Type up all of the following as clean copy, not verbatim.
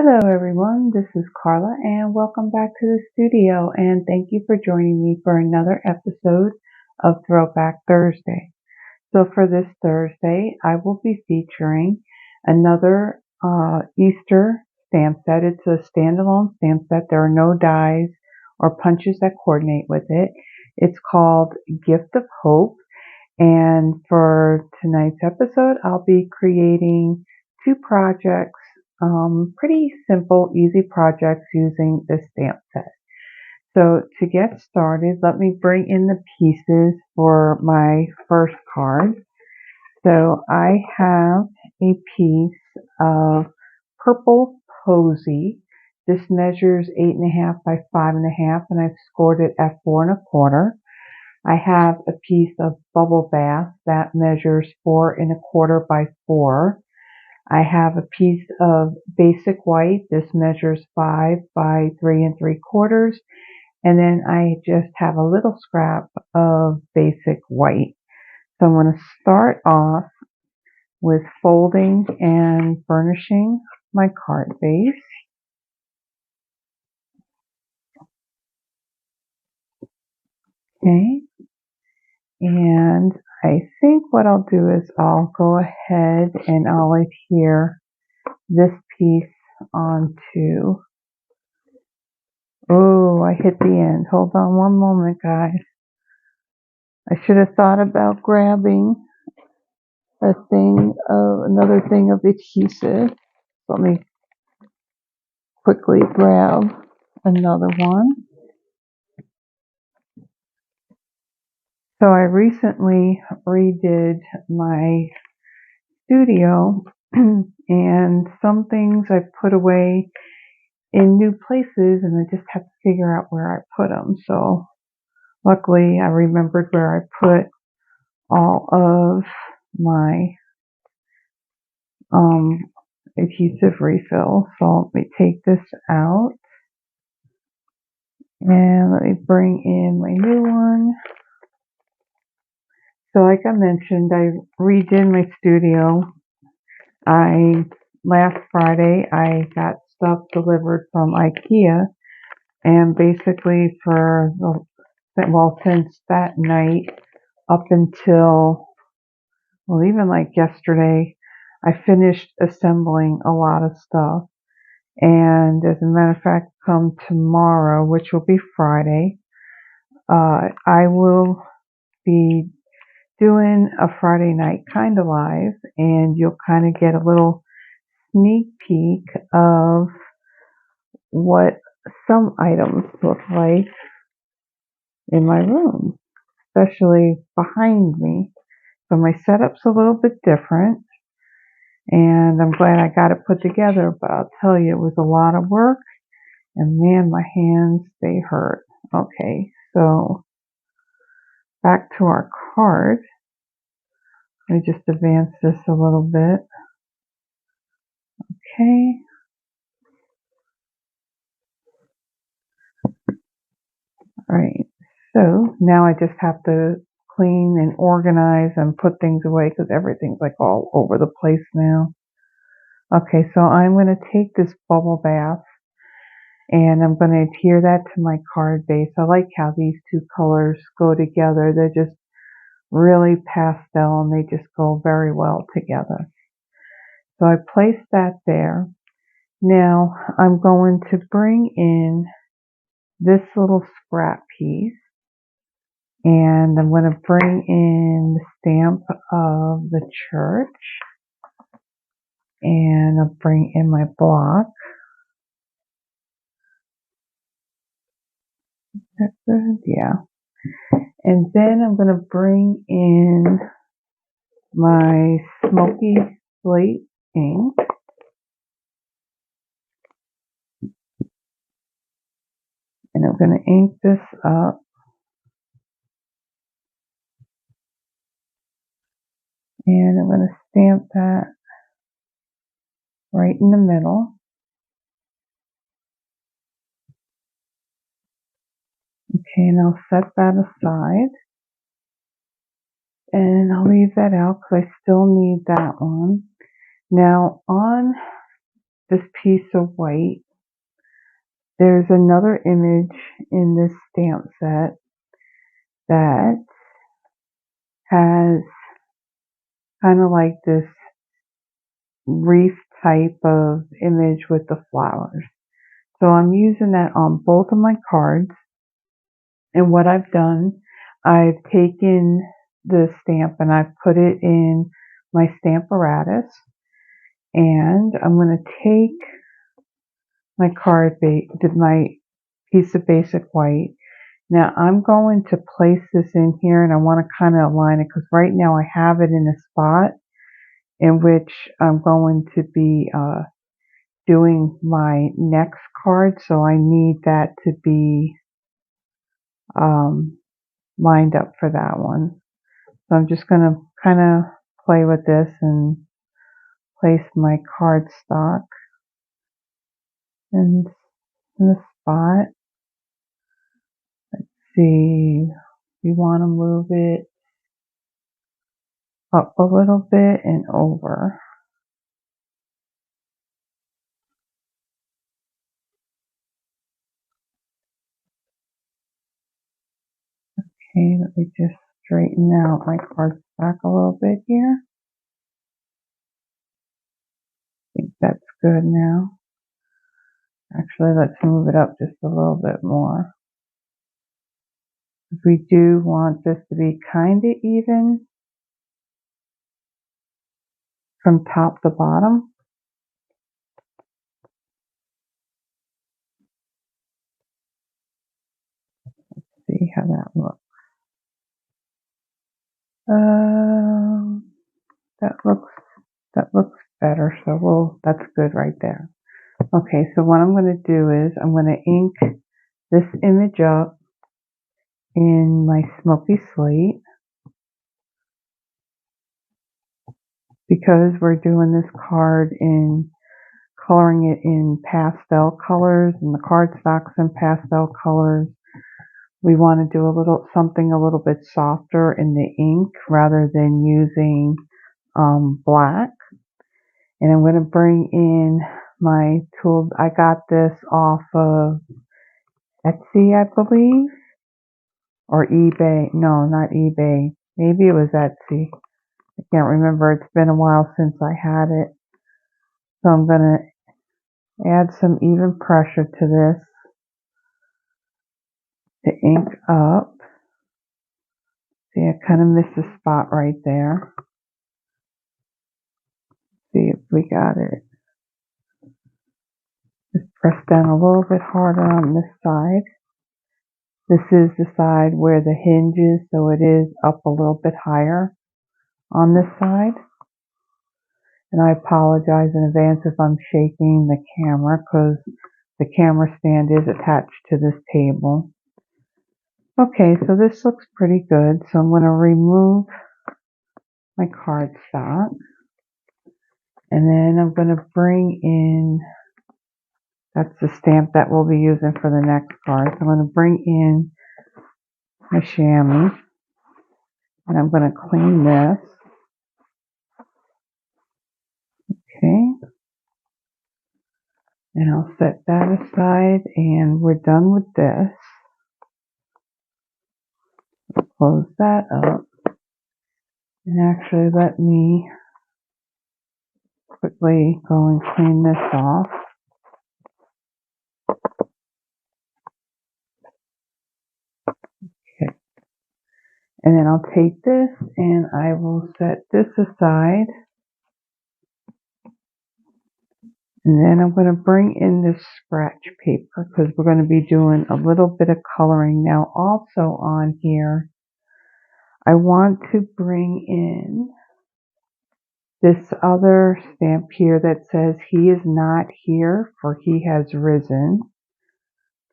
Hello everyone, this is Carla and welcome back to the studio and thank you for joining me for another episode of Throwback Thursday. So for this Thursday, I will be featuring another Easter stamp set. It's a standalone stamp set. There are no dies or punches that coordinate with it. It's called Gift of Hope, and for tonight's episode, I'll be creating two projects, pretty simple, easy projects using this stamp set. So to get started, let me bring in the pieces for my first card. So I have a piece of purple Posy. This measures 8.5 by 5.5, and I've scored it at 4.25. I have a piece of bubble bath that measures 4.25 by 4. I have a piece of basic white. This measures 5 by 3.75. And then I just have a little scrap of basic white. So I'm going to start off with folding and burnishing my card base. Okay. And I think what I'll do is I'll go ahead and I'll adhere this piece onto. Oh, I hit the end. Hold on one moment, guys. I should have thought about grabbing another thing of adhesive. Let me quickly grab another one. So I recently redid my studio and some things I put away in new places and I just have to figure out where I put them. So luckily I remembered where I put all of my adhesive refill. So let me take this out and let me bring in my new one. So like I mentioned, I redid my studio. Last Friday I got stuff delivered from IKEA, and basically since that night up until, well, even like yesterday, I finished assembling a lot of stuff. And as a matter of fact, come tomorrow, which will be Friday, I will be doing a Friday night kind of live, and you'll kind of get a little sneak peek of what some items look like in my room, especially behind me. So my setup's a little bit different, and I'm glad I got it put together, but I'll tell you, it was a lot of work, and man, my hands, they hurt. Okay, so back to our card. Let me just advance this a little bit. Okay. All right. So now I just have to clean and organize and put things away because everything's like all over the place now. Okay, so I'm going to take this bubble bath and I'm going to adhere that to my card base. I like how these two colors go together. They're just really pastel and they just go very well together. So I placed that there. Now I'm going to bring in this little scrap piece, and I'm going to bring in the stamp of the church, and I'll bring in my block. That's good, yeah. And then I'm going to bring in my smoky slate ink. And I'm going to ink this up. And I'm going to stamp that right in the middle. Okay, and I'll set that aside. And I'll leave that out because I still need that one. Now on this piece of white. There's another image in this stamp set that has kind of like this wreath type of image with the flowers. So I'm using that on both of my cards. And what I've done, I've taken the stamp and I've put it in my Stamparatus. And I'm going to take my my piece of basic white. Now I'm going to place this in here, and I want to kind of align it because right now I have it in a spot in which I'm going to be doing my next card, so I need that to be lined up for that one. So I'm just going to kind of play with this and place my cardstock in the spot. Let's see, we want to move it up a little bit and over. Okay, let me just straighten out my cardstock a little bit here. I think that's good now. Actually, let's move it up just a little bit more. We do want this to be kind of even from top to bottom. Let's see how that looks. That looks better. So that's good right there. Okay, so what I'm going to do is I'm going to ink this image up in my smoky slate. Because we're doing this card in coloring it in pastel colors and the cardstock's in pastel colors, we want to do something a little bit softer in the ink rather than using black. And I'm going to bring in my tool. I got this off of Etsy, I believe, or eBay. No, not eBay. Maybe it was Etsy. I can't remember. It's been a while since I had it. So I'm going to add some even pressure to this to ink up. See, I kind of missed a spot right there. See if we got it. Just press down a little bit harder on this side. This is the side where the hinge is, so it is up a little bit higher on this side. And I apologize in advance if I'm shaking the camera because the camera stand is attached to this table. Okay, so this looks pretty good. So I'm going to remove my cardstock. And then I'm going to bring in, that's the stamp that we'll be using for the next card. So I'm going to bring in my chamois. And I'm going to clean this. Okay. And I'll set that aside, and we're done with this. Close that up. And actually let me quickly go and clean this off. Okay. And then I'll take this and I will set this aside. And then I'm going to bring in this scratch paper because we're going to be doing a little bit of coloring. Now also on here, I want to bring in this other stamp here that says he is not here for he has risen.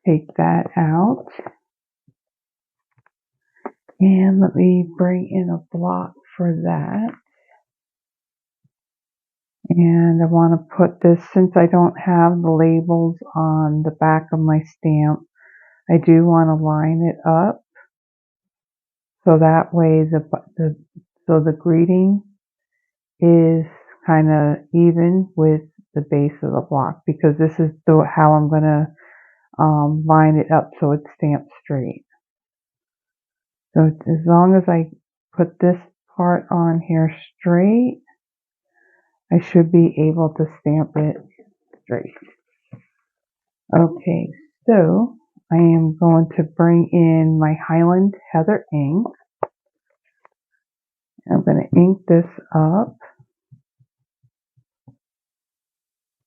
Take that out. And let me bring in a block for that. And I want to put this, since I don't have the labels on the back of my stamp, I do want to line it up so that way the greeting is kind of even with the base of the block, because this is how I'm going to line it up so it's stamped straight. So as long as I put this part on here straight, I should be able to stamp it straight. Okay, so I am going to bring in my Highland Heather ink. I'm going to ink this up.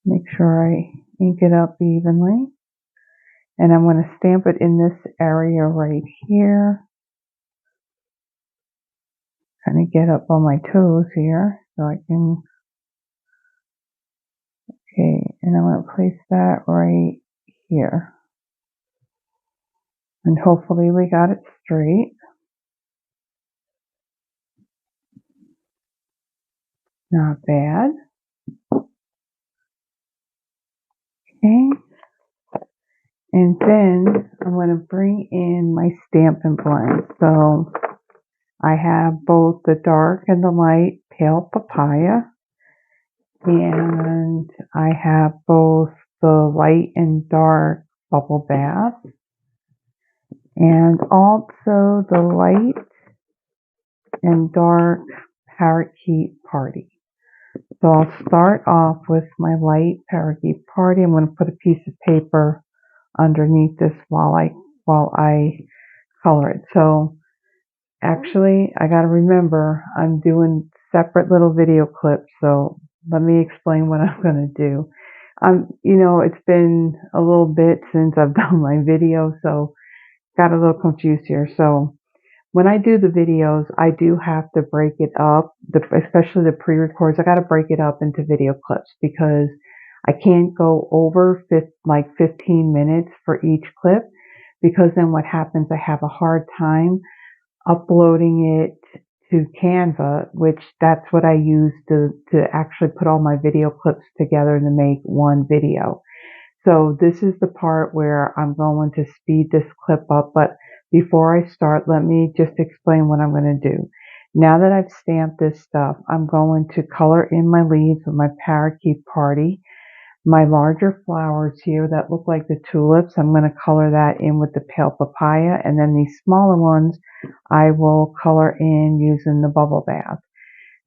Make sure I ink it up evenly. And I'm going to stamp it in this area right here. Kind of get up on my toes here so I can. Okay, and I'm going to place that right here. And hopefully we got it straight. Not bad. Okay. And then I'm going to bring in my Stampin' Blend. So I have both the dark and the light pale papaya. And I have both the light and dark bubble bath. And also the light and dark parakeet party. So I'll start off with my light parakeet party. I'm going to put a piece of paper underneath this while I color it. So actually, I got to remember I'm doing separate little video clips. So let me explain what I'm going to do. It's been a little bit since I've done my video, so got a little confused here. So when I do the videos, I do have to break it up, especially the pre-records. I got to break it up into video clips because I can't go over 15 minutes for each clip, because then what happens, I have a hard time uploading it to Canva, which that's what I use to actually put all my video clips together to make one video. So this is the part where I'm going to speed this clip up, but before I start, let me just explain what I'm going to do. Now that I've stamped this stuff, I'm going to color in my leaves with my parakeet party. My larger flowers here that look like the tulips, I'm going to color that in with the pale papaya, and then these smaller ones I will color in using the bubble bath.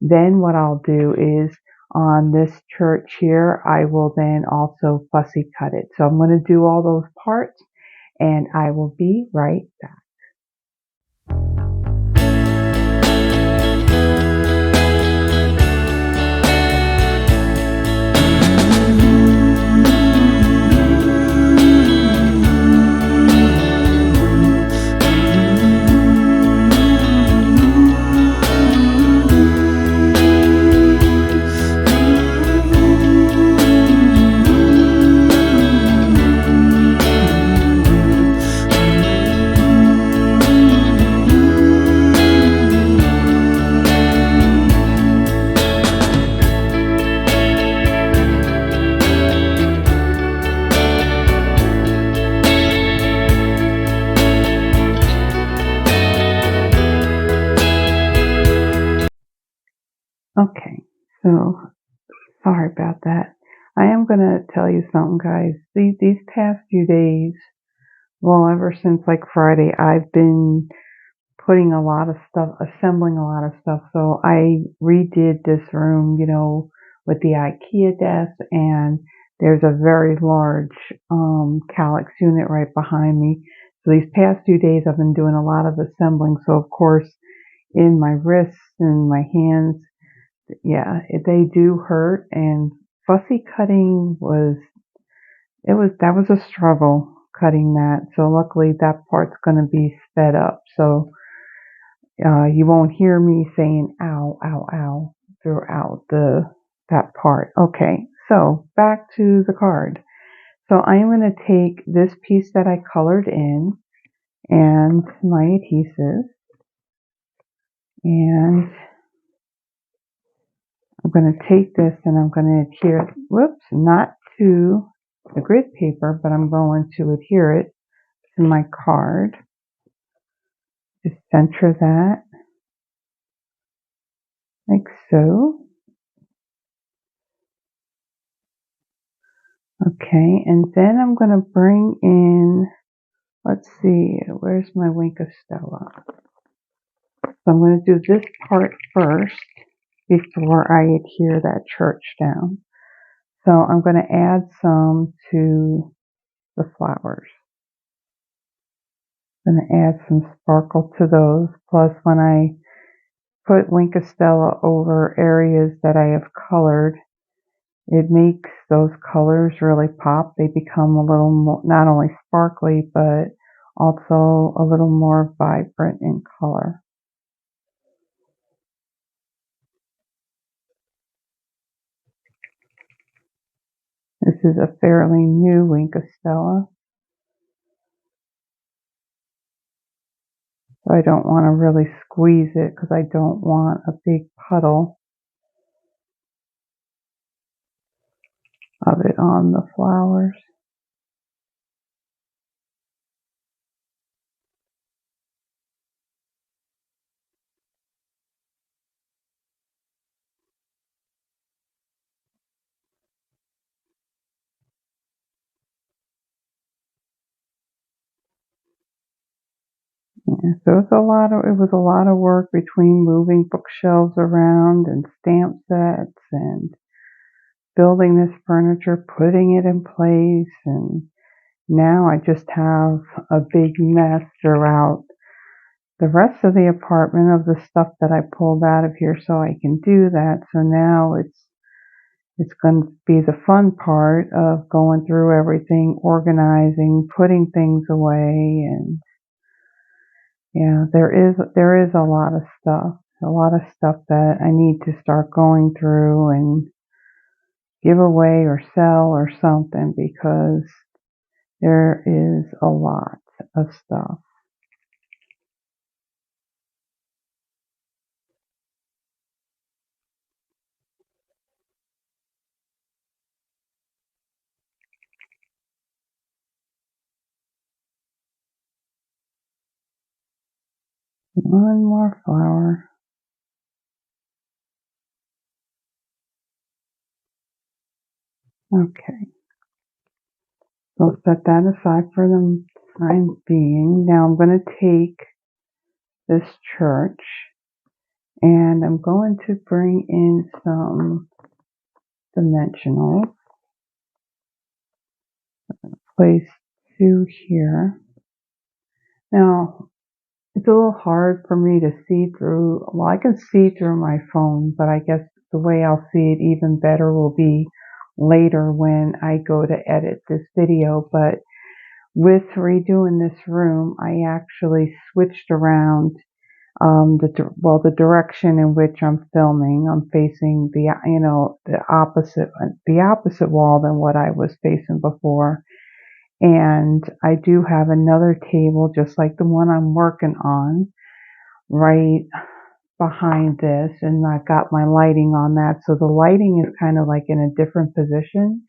Then what I'll do is on this church here, I will then also fussy cut it. So I'm going to do all those parts, and I will be right back. Okay, so sorry about that. I am going to tell you something, guys. These past few days, well, ever since like Friday, I've been putting a lot of stuff, assembling a lot of stuff. So I redid this room, with the IKEA desk, and there's a very large calyx unit right behind me. So these past few days I've been doing a lot of assembling. So of course, in my wrists and my hands, yeah, they do hurt, and fussy cutting that was a struggle cutting that. So luckily that part's going to be sped up. So you won't hear me saying ow, ow, ow throughout that part. Okay, so back to the card. So I'm going to take this piece that I colored in and my adhesive, and I'm going to take this and I'm going to adhere it, not to the grid paper, but I'm going to adhere it to my card. Just center that like so. Okay, and then I'm going to bring in, let's see, where's my Wink of Stella? So I'm going to do this part first before I adhere that church down. So I'm going to add some to the flowers. I'm going to add some sparkle to those. Plus, when I put Wink of Stella over areas that I have colored, it makes those colors really pop. They become a little more, not only sparkly, but also a little more vibrant in color. This is a fairly new Wink of Stella, so I don't want to really squeeze it because I don't want a big puddle of it on the flowers. Yeah, so it was a lot of work between moving bookshelves around and stamp sets and building this furniture, putting it in place, and now I just have a big mess throughout the rest of the apartment of the stuff that I pulled out of here so I can do that. So now it's going to be the fun part of going through everything, organizing, putting things away, and yeah, there is a lot of stuff that I need to start going through and give away or sell or something because there is a lot of stuff. One more flower. Okay, so set that aside for the time being. Now I'm going to take this church and I'm going to bring in some dimensionals. Place two here. Now it's a little hard for me to see through. Well, I can see through my phone, but I guess the way I'll see it even better will be later when I go to edit this video. But with redoing this room, I actually switched around the direction in which I'm filming. I'm facing the opposite wall than what I was facing before. And I do have another table just like the one I'm working on right behind this, and I've got my lighting on that. So the lighting is kind of like in a different position.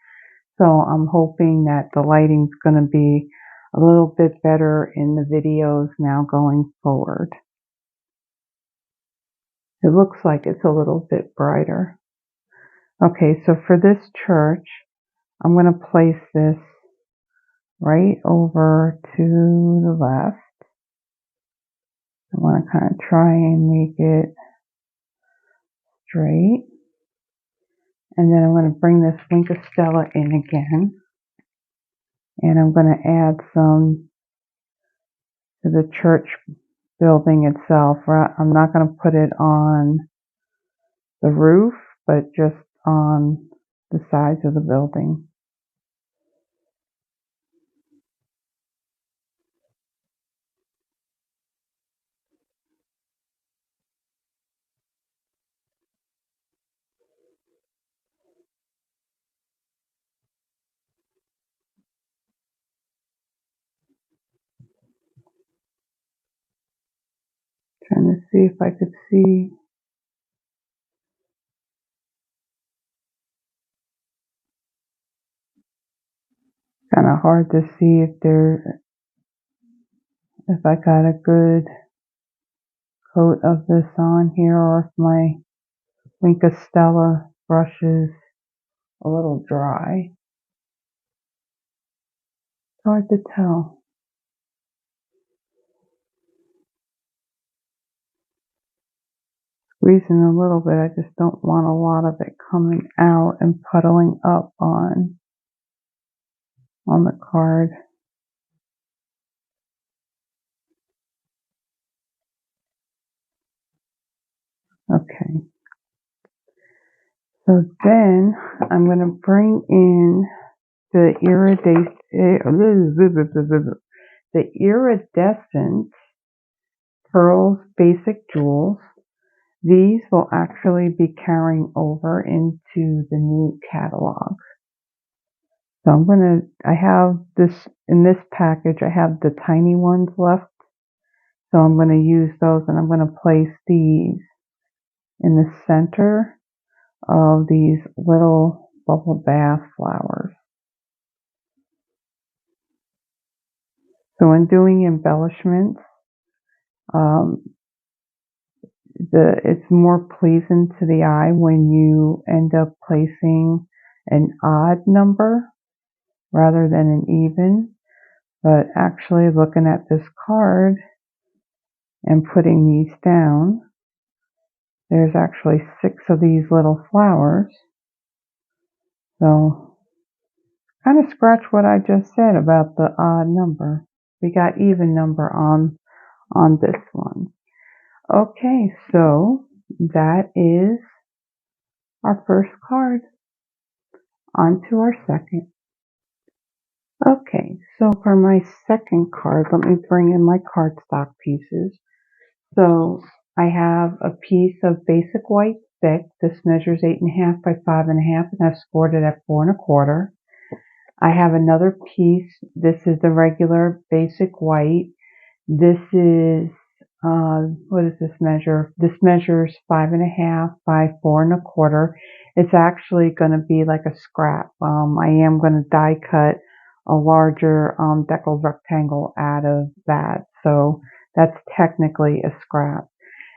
So I'm hoping that the lighting's going to be a little bit better in the videos now going forward. It looks like it's a little bit brighter. Okay, so for this church, I'm going to place this right over to the left. I want to kind of try and make it straight. And then I'm going to bring this Wink of Stella in again. And I'm going to add some to the church building itself. I'm not going to put it on the roof, but just on the sides of the building. Trying to see if I could see. Kind of hard to see if I got a good coat of this on here, or if my Wink of Stella brush is a little dry. hard to tell. Squeezing a little bit, I just don't want a lot of it coming out and puddling up on the card. Okay. So then I'm going to bring in the iridescent pearls basic jewels. These will actually be carrying over into the new catalog. So I have this, in this package, I have the tiny ones left. So I'm going to use those, and I'm going to place these in the center of these little bubble bath flowers. So in doing embellishments, it's more pleasing to the eye when you end up placing an odd number rather than an even. But actually looking at this card and putting these down, there's actually 6 of these little flowers. So kind of scratch what I just said about the odd number. We got even number on this one. Okay, so that is our first card. On to our second. Okay, so for my second card, let me bring in my cardstock pieces. So I have a piece of basic white thick. This measures 8.5 by 5.5, and I've scored it at 4 1/4. I have another piece. This is the regular basic white. This is, what does this measure? This measures 5.5 by 4 1/4. It's actually going to be like a scrap. I am going to die cut a larger decal rectangle out of that. So that's technically a scrap.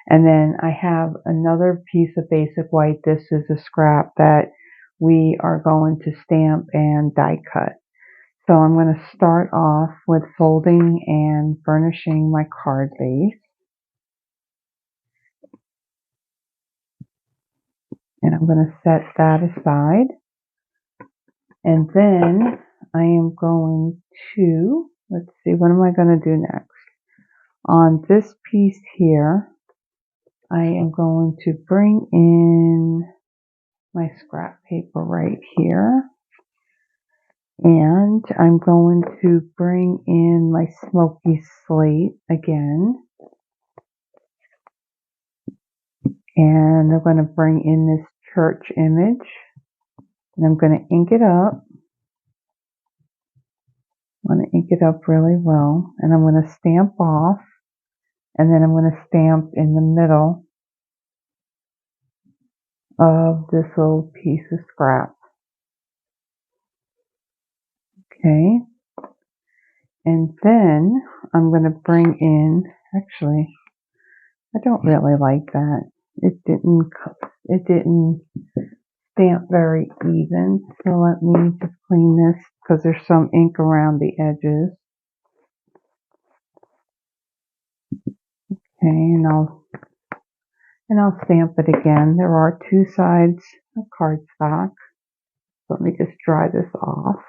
And then I have another piece of basic white. This is a scrap that we are going to stamp and die cut. So I'm going to start off with folding and burnishing my card base. And I'm going to set that aside. And then I am going to, let's see, what am I going to do next? On this piece here, I am going to bring in my scrap paper right here. And I'm going to bring in my smoky slate again. And I'm going to bring in this church image. And I'm going to ink it up. I'm going to ink it up really well. And I'm going to stamp off. And then I'm going to stamp in the middle of this little piece of scrap. Okay. And then I'm going to bring in, actually, I don't really like that. It didn't stamp very even. So let me just clean this because there's some ink around the edges. Okay, and I'll stamp it again. There are 2 sides of cardstock. Let me just dry this off.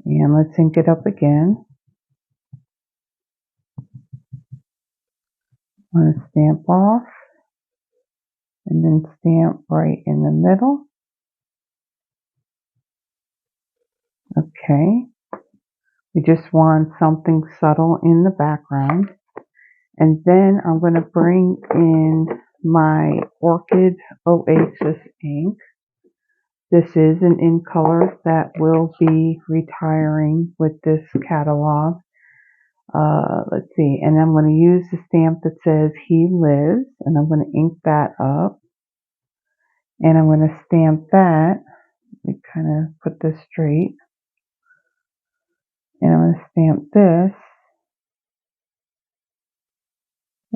And let's ink it up again. I'm going to stamp off and then stamp right in the middle. Okay. We just want something subtle in the background. And then I'm going to bring in my Orchid Oasis ink. This is an in color that will be retiring with this catalog. Let's see, and I'm going to use the stamp that says He Lives, and I'm going to ink that up. And I'm going to stamp that. Let me kind of put this straight. And I'm going to stamp this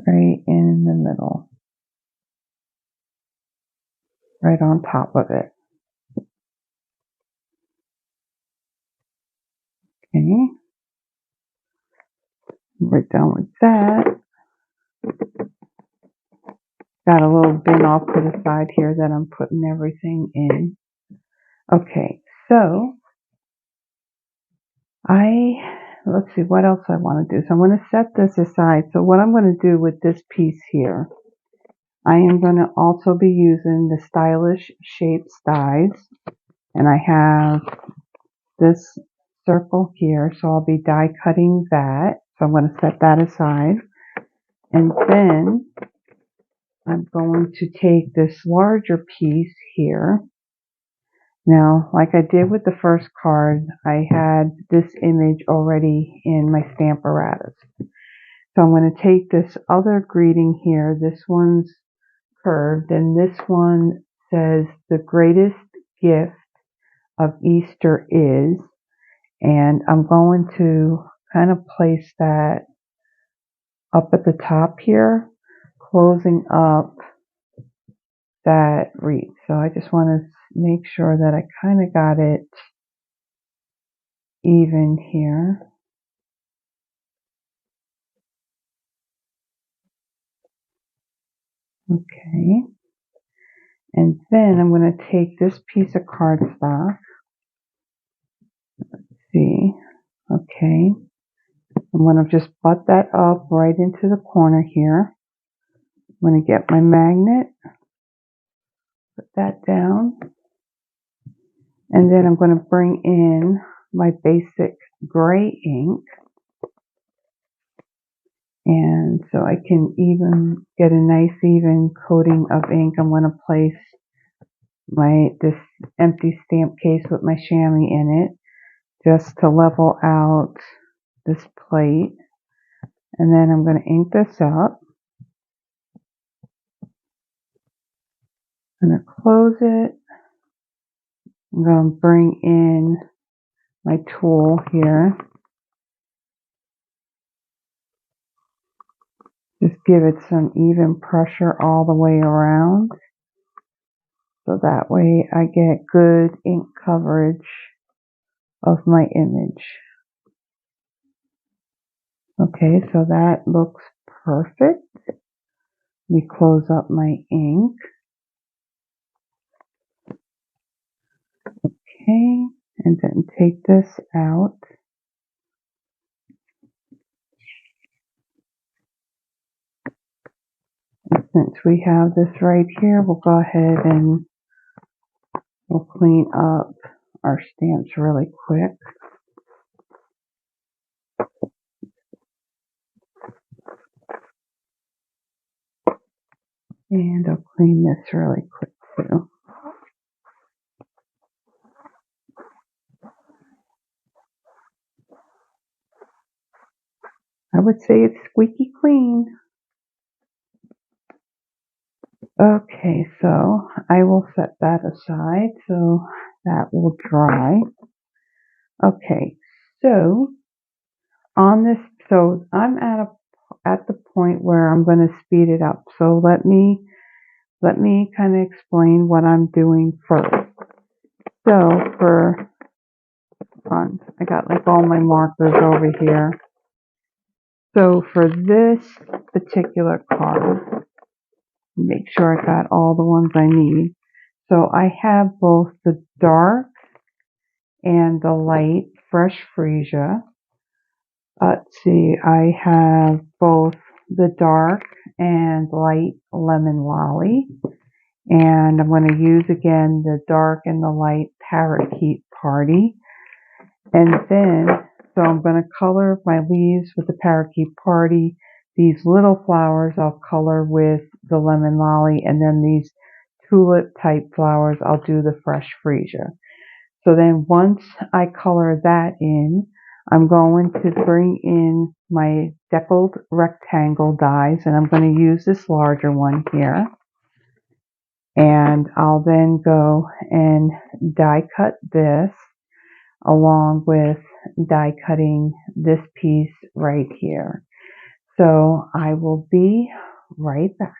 right in the middle, right on top of it. Okay, we're done with that. Got a little bin off to the side here that I'm putting everything in. Okay, so let's see what else I want to do. So I'm going to set this aside. So what I'm going to do with this piece here, I am going to also be using the Stylish Shapes dies, and I have this circle here, so I'll be die cutting that. So I'm going to set that aside, and then I'm going to take this larger piece here. Now, like I did with the first card, I had this image already in my Stamparatus. So I'm going to take this other greeting here. This one's curved, and this one says, "The greatest gift of Easter is," and I'm going to kind of place that up at the top here, closing up that wreath. So I just want to make sure that I kind of got it even here. Okay. And then I'm going to take this piece of cardstock. Let's see. Okay. I'm going to just butt that up right into the corner here. I'm going to get my magnet, put that down, and then I'm going to bring in my basic gray ink. And so I can even get a nice even coating of ink. I'm going to place this empty stamp case with my chamois in it just to level out this plate. And then I'm going to ink this up. I'm going to close it. I'm going to bring in my tool here. Just give it some even pressure all the way around. So that way I get good ink coverage of my image. Okay, so that looks perfect. Let me close up my ink. Okay, and then take this out. And since we have this right here, we'll go ahead and we'll clean up our stamps really quick. And I'll clean this really quick too. I would say it's squeaky clean. Okay, so I will set that aside so that will dry. Okay, so on this, so I'm at the point where I'm going to speed it up. So let me kind of explain what I'm doing first. So I got like all my markers over here. So for this particular card, make sure I got all the ones I need. So I have both the dark and the light fresh freesia. Let's see, I have both the dark and light lemon lolly. And I'm going to use again the dark and the light parakeet party. And then, so I'm going to color my leaves with the parakeet party. These little flowers I'll color with the lemon lolly, and then these tulip type flowers I'll do the fresh freesia. So then once I color that in, I'm going to bring in my deckled rectangle dies, and I'm going to use this larger one here. And I'll then go and die cut this along with die cutting this piece right here. So I will be right back.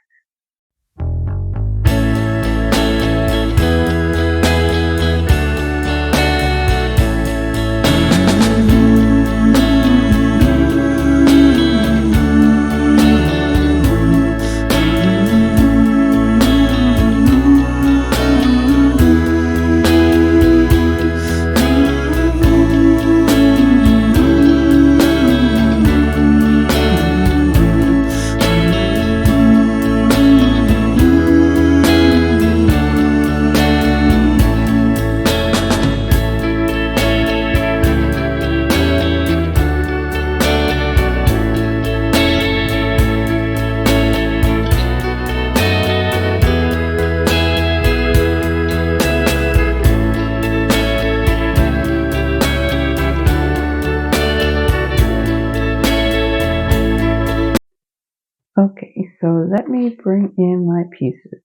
So let me bring in my pieces.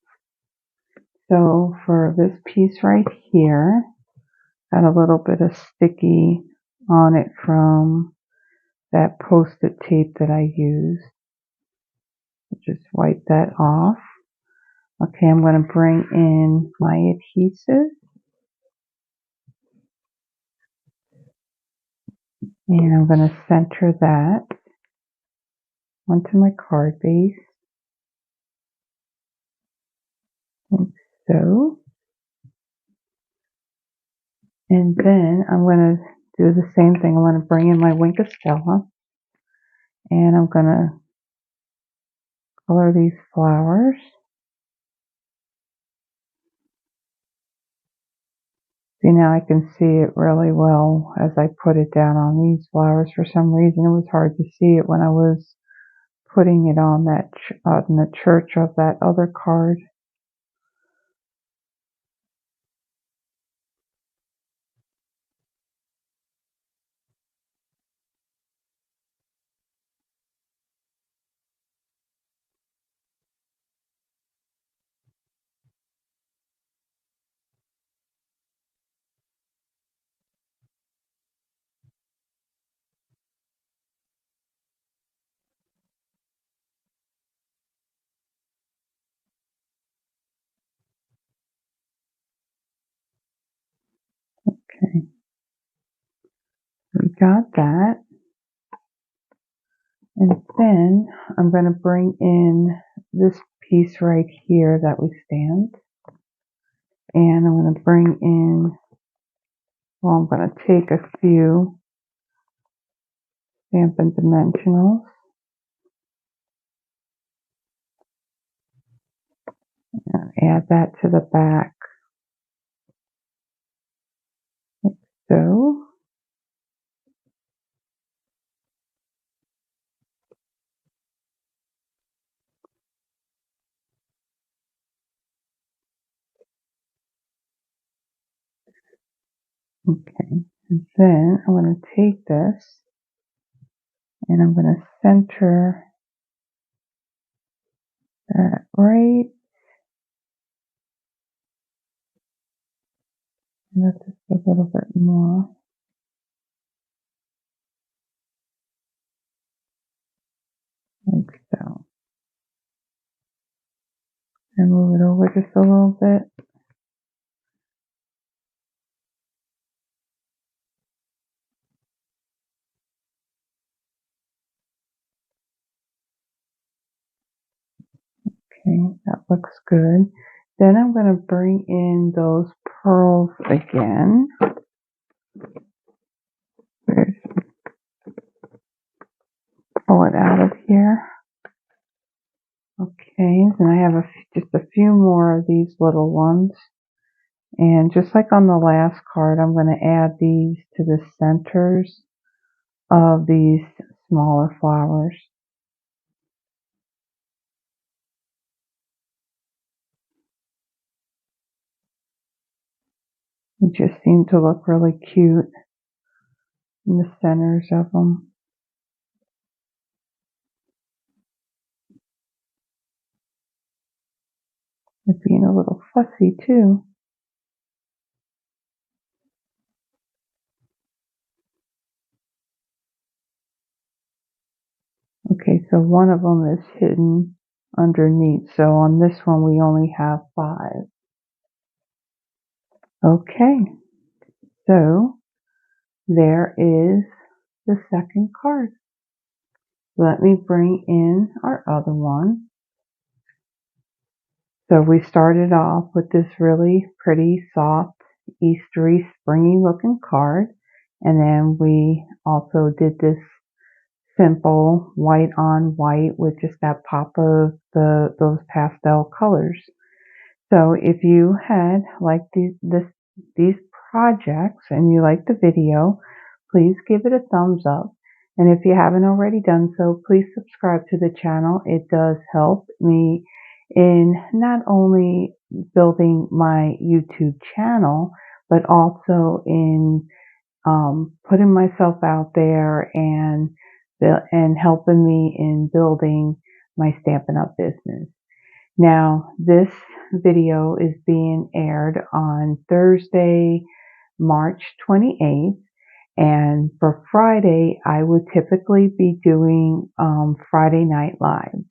So for this piece right here, got a little bit of sticky on it from that post-it tape that I used. Just wipe that off. Okay, I'm going to bring in my adhesive. And I'm going to center that onto my card base. Like so. And then I'm going to do the same thing. I'm going to bring in my Wink of Stella. And I'm going to color these flowers. See, now I can see it really well as I put it down on these flowers. For some reason, it was hard to see it when I was putting it on that in the church of that other card. Okay, we got that. And then I'm going to bring in this piece right here that we stamped. And I'm going to bring in, well, I'm going to take a few Stampin' Dimensionals. And add that to the back. Like so. Okay, and then I'm going to take this and I'm going to center that right, and that's just a little bit more, like so. And move it over just a little bit. Okay, that looks good. Then I'm going to bring in those pearls again. Pull it out of here. Okay, then I have just a few more of these little ones. And just like on the last card, I'm going to add these to the centers of these smaller flowers. It just seem to look really cute in the centers of them. They're being a little fussy too. Okay, so one of them is hidden underneath. So on this one, we only have 5. Okay, so there is the second card. Let me bring in our other one. So we started off with this really pretty, soft, Eastery, springy looking card. And then we also did this simple white on white with just that pop of those pastel colors. So if you had liked these projects and you liked the video, please give it a thumbs up. And if you haven't already done so, please subscribe to the channel. It does help me in not only building my YouTube channel, but also in putting myself out there and helping me in building my Stampin' Up! Business. Now, this video is being aired on Thursday, March 28th, and for Friday, I would typically be doing Friday Night Lives.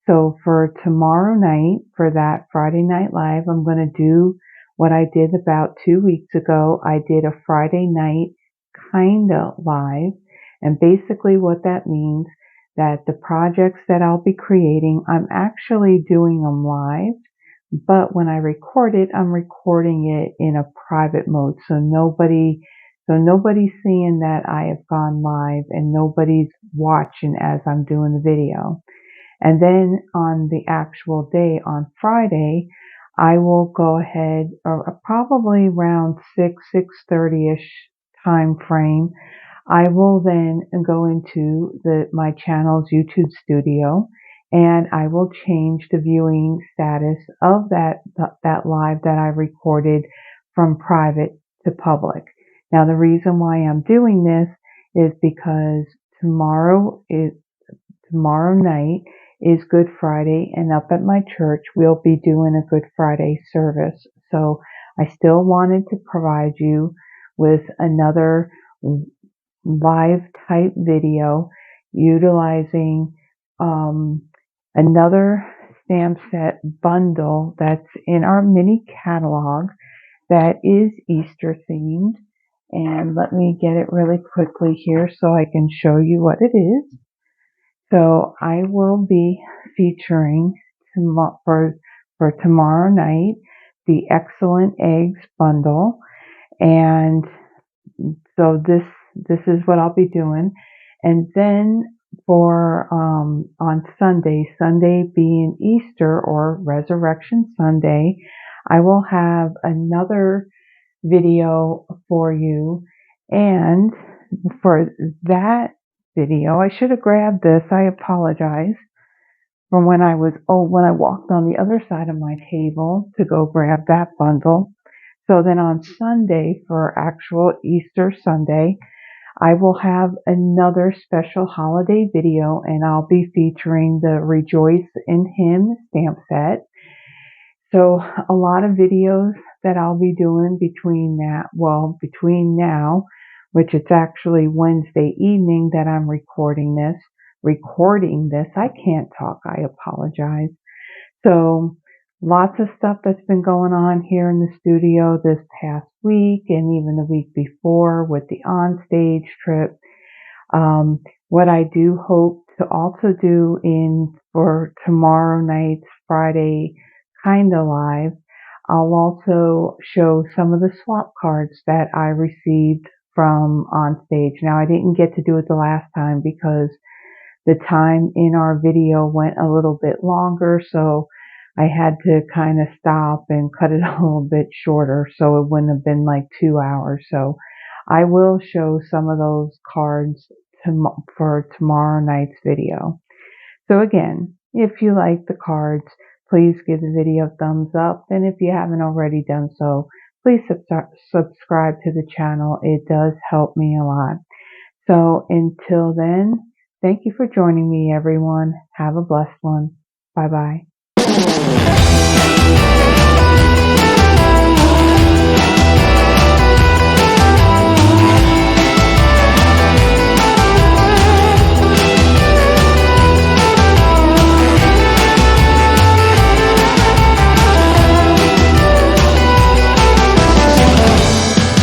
So for tomorrow night, for that Friday Night Live, I'm going to do what I did about 2 weeks ago. I did a Friday night kinda live, and basically what that means that the projects that I'll be creating, I'm actually doing them live, but when I record it, I'm recording it in a private mode, so nobody's seeing that I have gone live, and nobody's watching as I'm doing the video. And then on the actual day, on Friday, I will go ahead, or probably around 6:30ish time frame, I will then go into my channel's YouTube studio, and I will change the viewing status of that live that I recorded from private to public. Now, the reason why I'm doing this is because tomorrow night is Good Friday, and up at my church we'll be doing a Good Friday service. So I still wanted to provide you with another live type video utilizing another stamp set bundle that's in our mini catalog that is Easter themed. And let me get it really quickly here so I can show you what it is. So I will be featuring for tomorrow night the Excellent Eggs bundle, and so this is what I'll be doing. And then for on Sunday being Easter or Resurrection Sunday, I will have another video for you. And for that video, I should have grabbed this. I apologize. From when I walked on the other side of my table to go grab that bundle. So then on Sunday, for actual Easter Sunday, I will have another special holiday video, and I'll be featuring the Rejoice in Him stamp set. So a lot of videos that I'll be doing between now, which it's actually Wednesday evening that I'm recording this. I can't talk, I apologize. So lots of stuff that's been going on here in the studio this past week and even the week before with the onstage trip. What I do hope to also do for tomorrow night's Friday Kinda Live, I'll also show some of the swap cards that I received from onstage. Now, I didn't get to do it the last time because the time in our video went a little bit longer, so I had to kind of stop and cut it a little bit shorter so it wouldn't have been like 2 hours. So I will show some of those cards for tomorrow night's video. So again, if you like the cards, please give the video a thumbs up, and if you haven't already done so, please subscribe to the channel. It does help me a lot. So until then, thank you for joining me, everyone. Have a blessed one. Bye-bye.